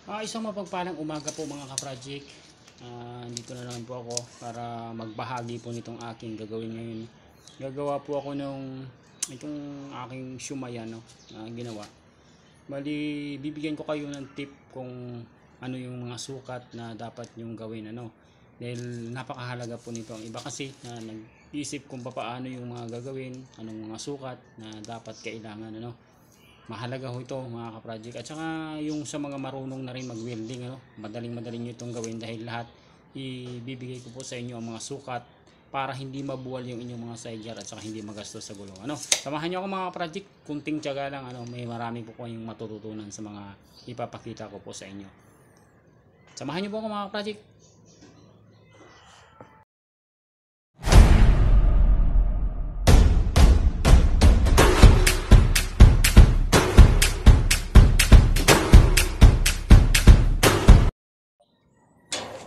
Isang mapagpalang umaga po mga ka-project. Dito na naman po ako para magbahagi po nitong aking gagawin ngayon. Gagawa po ako itong aking shumayan na ginawa. Bali, bibigyan ko kayo ng tip kung ano yung mga sukat na dapat nyong gawin. Dahil napakahalaga po nito. Ang iba kasi na nag-isip kung paano yung mga gagawin, anong mga sukat na dapat kailangan. Mahalaga ho ito mga ka-project. At saka yung sa mga marunong na rin mag-welding, madaling nyo itong gawin dahil lahat ibibigay ko po sa inyo ang mga sukat para hindi mabuwal yung inyong mga sidecar at saka hindi magastos sa gulong. Samahan nyo ako mga ka-project, kunting tiyaga lang, may marami po kayong matututunan sa mga ipapakita ko po sa inyo. Samahan nyo po ako mga ka-project.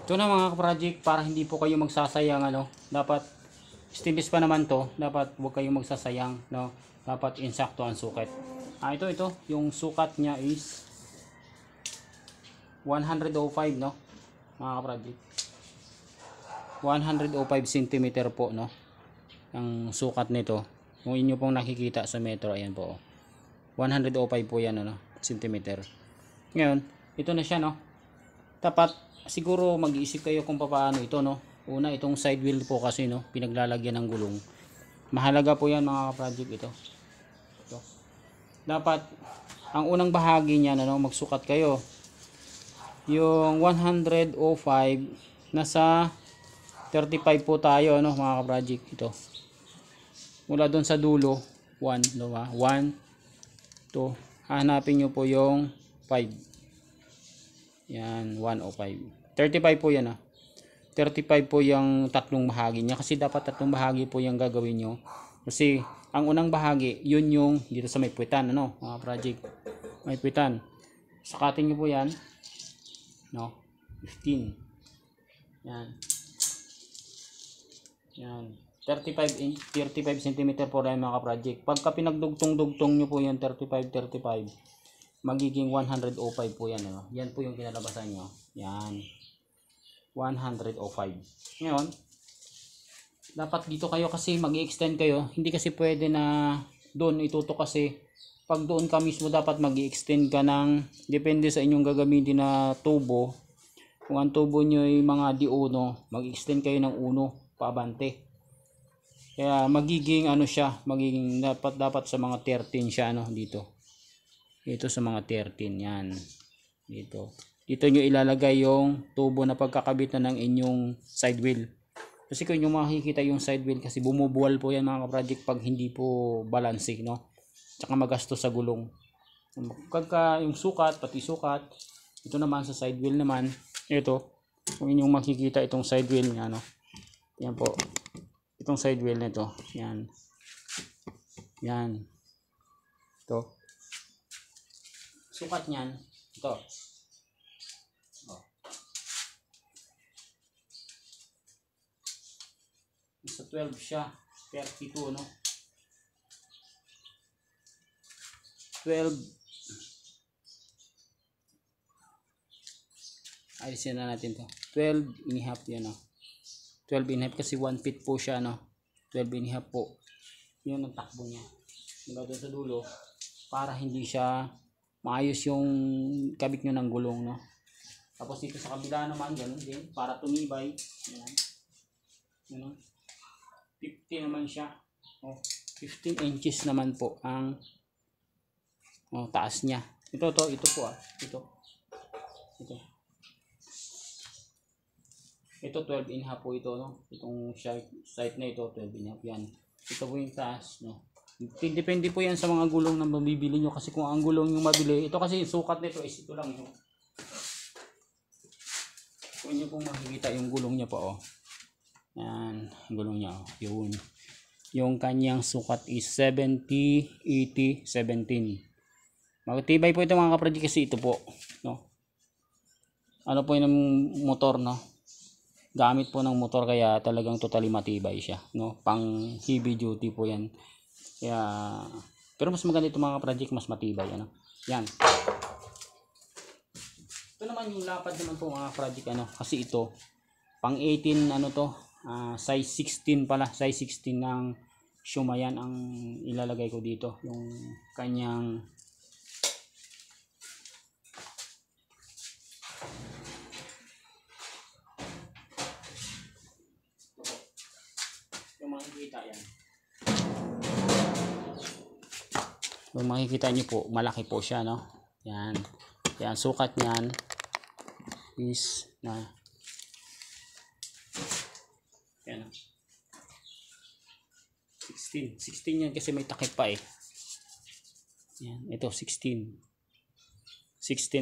Ito na mga ka-project, para hindi po kayo magsasayang dapat stainless pa naman to, dapat huwag kayong magsasayang, dapat insakto ang sukat. Ito yung sukat niya is 105 mga ka-project. 105 cm po ang sukat nito. Kung inyo pong nakikita sa metro, ayan po. 105 po yan centimeter. Ngayon, ito na siya Dapat siguro mag-iisip kayo kung paano ito Una, itong side wheel po kasi pinaglalagyan ng gulong. Mahalaga po yan mga ka-project ito. Dapat ang unang bahagi niya magsukat kayo. Yung 105 nasa 35 po tayo mga ka-project ito. Mula doon sa dulo 1, 2, hanapin nyo po yung 5. Yan, 105. 35 po yan 35 po yung tatlong bahagi niya. Kasi dapat tatlong bahagi po yung gagawin nyo. Kasi ang unang bahagi, yun yung dito sa may puwitan, mga project. May puwitan. Sakatin nyo po yan. 15. Yan. Yan. 35 cm po rin mga project. Pagka pinagdugtong-dugtong nyo po yung 35, magiging 105 po yan. Yan po yung kinalabasan nyo. Yan. 105. Ngayon, dapat dito kayo kasi mag-i-extend kayo. Hindi kasi pwede na doon itutok kasi pag doon ka mismo dapat mag-i-extend ka ng depende sa inyong gagamitin na tubo. Kung ang tubo nyo ay mga D1, mag-extend kayo ng 1 paabante. Kaya magiging siya, magiging dapat sa mga 13 siya dito. Ito sa mga 13 yan. Dito nyo ilalagay yung tubo na pagkakabit na ng inyong side wheel. Kasi kung nyo makikita yung side wheel kasi bumubuwal po yan mga ka-project pag hindi po balancing Tsaka magastos sa gulong. Pagka yung sukat, pati sukat, ito naman sa side wheel naman, ito, kung inyong makikita itong side wheel niya yan po. Itong side wheel nito, yan. Yan. Ito. Sukat niyan, ito. Sa 12 siya, 32 12. Ayusin na natin to. 12 and a half yan 12 and a half kasi 1 feet po siya 12 and a half po. Yun ang takbo niya. Mula doon sa dulo para hindi siya maayos yung kabit nyo ng gulong Tapos dito sa kabila naman ganun din para tumibay. Yan. 50 naman siya. 15 inches naman po ang taas niya. Ito po Ito 12 and a half po ito Itong site na ito 12 and a half yan. Ito po yung taas Depende po yan sa mga gulong na mabibili nyo kasi kung ang gulong yung mabili, ito kasi sukat nito is ito lang Kung nyo pong makikita yung gulong niya po yan, gulong niya yun. Yung kanyang sukat is 70, 80, 17. Magtibay po ito mga ka-project kasi ito po ano po yung motor gamit po ng motor kaya talagang totally matibay siya pang heavy duty po yan. Kaya pero mas maganda itong mga project, mas matibay yan. Ito naman yung lapad naman po mga project ano, kasi ito pang 18 ano to, size 16 pala, size 16 ng Shumayan ang ilalagay ko dito, yung kanyang yung makikita yan. Kung makikita nyo po, malaki po siya, no? Yan. Yan, sukat niyan is na yan. 16 yan kasi may takip pa eh. Yan, ito 16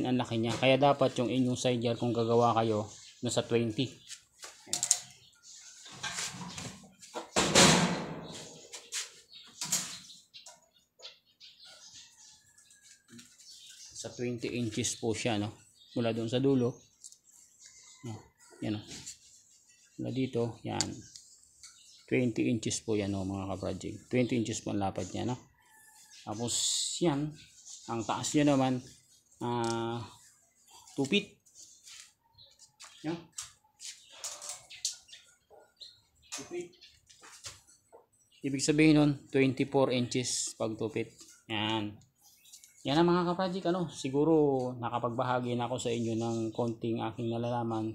ang laki niya. Kaya dapat yung inyong side yard kung gagawa kayo nasa 20. Yan. Sa 20 inches po siya, no? Mula doon sa dulo. Yan, no? Mula dito, yan. 20 inches po yan, no, mga ka-project. 20 inches po ang lapad niya, no? Tapos, yan. Ang taas niya naman, 2 feet. Yan. 2 feet. Ibig sabihin nun, 24 inches pag 2 feet. Yan. Yan ang mga ka-project, ano, siguro nakapagbahagi na ako sa inyo ng konting aking nalalaman.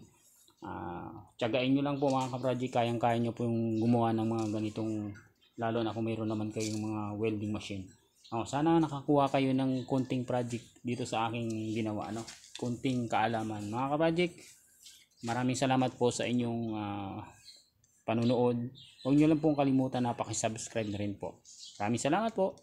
Tiyagain nyo lang po mga ka-project, kayang-kaya nyo po yung gumawa ng mga ganitong, lalo na kung mayroon naman kayong mga welding machine. Sana nakakuha kayo ng konting project dito sa aking ginawa, ano, konting kaalaman. Mga ka-project, maraming salamat po sa inyong panunood. Huwag nyo lang pong kalimutan na pakisubscribe na rin po. Maraming salamat po.